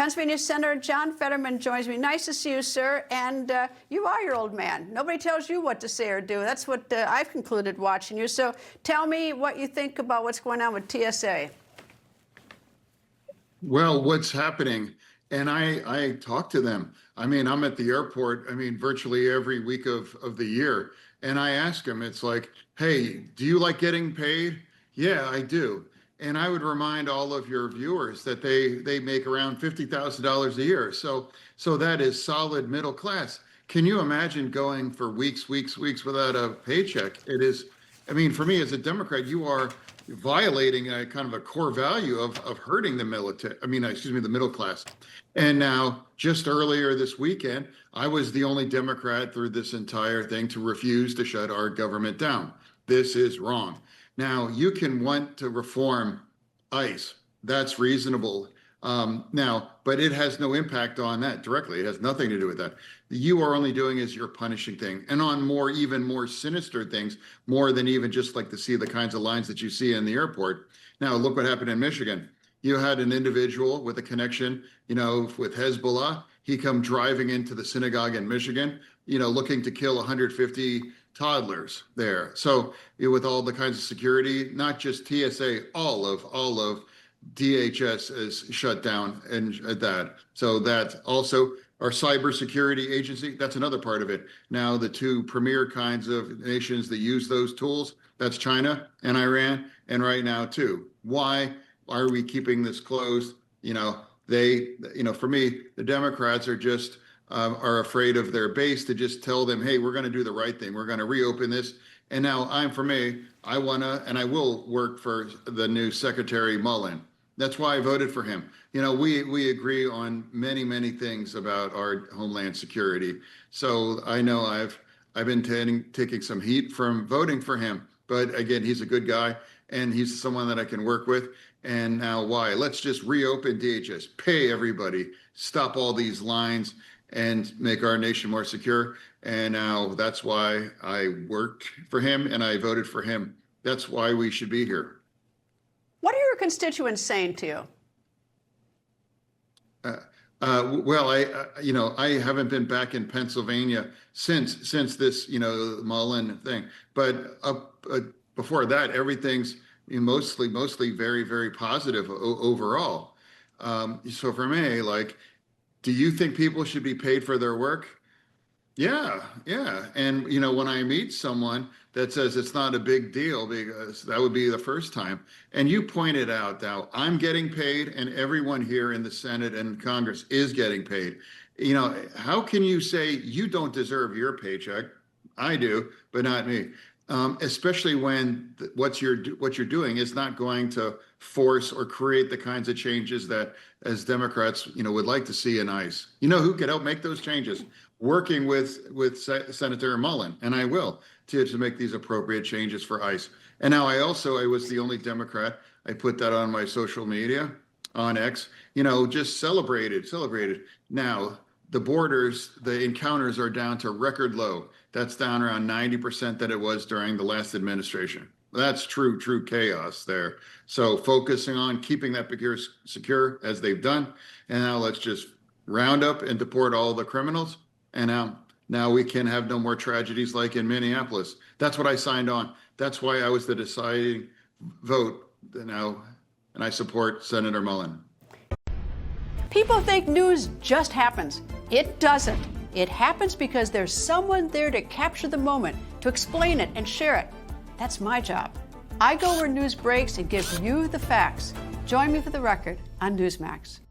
Pennsylvania Senator John Fetterman joins me. Nice to see you, sir. And you are your old man. Nobody tells you what to say or do. That's what I've concluded watching you. So tell me what you think about what's going on with TSA. Well, what's happening? And I talk to them. I mean, I'm at the airport, virtually every week of the year. And I ask them, it's like, hey, do you like getting paid? Yeah, I do. And I would remind all of your viewers that they make around $50,000 a year. So that is solid middle class. Can you imagine going for weeks without a paycheck? It is, for me as a Democrat, you are violating a kind of a core value of hurting the the middle class. And now, just earlier this weekend, I was the only Democrat through this entire thing to refuse to shut our government down. This is wrong. Now, you can want to reform ICE. That's reasonable. But it has no impact on that directly. It has nothing to do with that. You are only doing is you're punishing things, and on even more sinister things, more than even just like to see the kinds of lines that you see in the airport. Now, look what happened in Michigan. You had an individual with a connection, with Hezbollah. He come driving into the synagogue in Michigan, looking to kill 150 toddlers there. So with all the kinds of security, not just TSA, all of DHS is shut down and that. So that also our cybersecurity agency, that's another part of it. Now, the two premier kinds of nations that use those tools, that's China and Iran, and right now too. Why are we keeping this closed? For me, the Democrats are just are afraid of their base to just tell them, hey, we're going to do the right thing. We're going to reopen this. And now I want to, and I will work for the new Secretary Mullin. That's why I voted for him. We agree on many things about our homeland security. So I know I've been taking some heat from voting for him. But again, he's a good guy, and he's someone that I can work with. And now why? Let's just reopen DHS, pay everybody, stop all these lines, and make our nation more secure. And now that's why I worked for him and I voted for him. That's why we should be here. What are your constituents saying to you? Well, I haven't been back in Pennsylvania since this, Mullin thing. But before that, everything's mostly very positive overall. So for me, do you think people should be paid for their work? Yeah. And, when I meet someone that says it's not a big deal, because that would be the first time. And you pointed out now, I'm getting paid and everyone here in the Senate and Congress is getting paid. How can you say you don't deserve your paycheck? I do, but not me. Especially when what you're doing is not going to force or create the kinds of changes that, as Democrats, would like to see in ICE. Who could help make those changes? Working with Senator Mullin, and I will, to make these appropriate changes for ICE. And now I was the only Democrat. I put that on my social media, on X. Just celebrated. Now the borders, the encounters are down to record low. That's down around 90% that it was during the last administration. That's true chaos there. So focusing on keeping that secure as they've done. And now let's just round up and deport all the criminals. And now we can have no more tragedies like in Minneapolis. That's what I signed on. That's why I was the deciding vote now, and I support Senator Mullin. People think news just happens. It doesn't. It happens because there's someone there to capture the moment, to explain it and share it. That's my job. I go where news breaks and give you the facts. Join me for The Record on Newsmax.